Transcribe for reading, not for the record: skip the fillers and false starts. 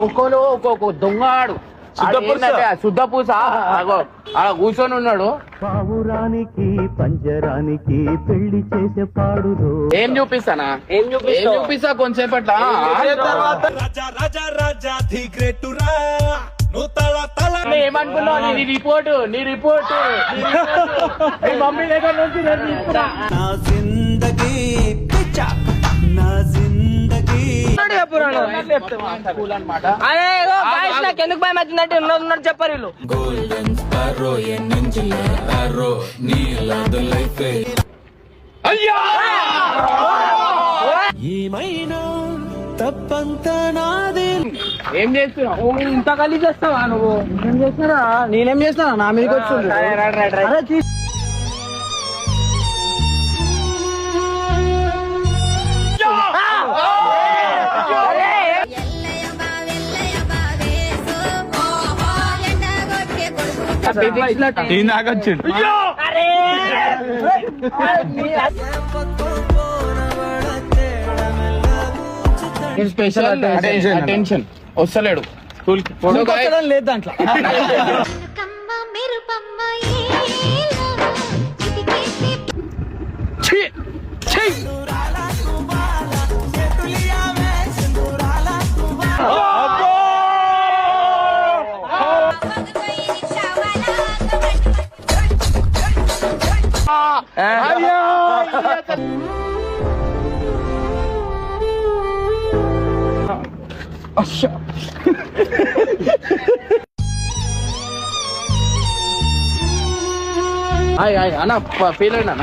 ఒక్కోలో ఒక్కొక్క దొంగడు శుద్ధ పూస అలా కూర్చొని ఉన్నాడు. పావురానికి పంజరానికి పెళ్లి చేసే పాడుదు. ఏం చూపిస్తానా ఏం చూపిస్తా కొంచెంసేపట్లా. ఏమనుకున్నావు? నీ రిపోర్ట్ మమ్మీ దగ్గర నుంచి ఎందుకు భయం వచ్చిందంటే ఉన్నది చెప్పారు వీళ్ళు. ఏమైనా తప్పంతా నాదే. ఏం చేస్తున్నావు? ఇంత కలిసి చేస్తావా నువ్వు? ఏం చేస్తున్నా? నేనేం చేస్తున్నా? నా మీదకి వచ్చి స్పెషల్ అటెన్షన్ వస్తలేడు స్కూల్ కి. లేదు దాంట్లో. అన్న ఫీల్ అయినా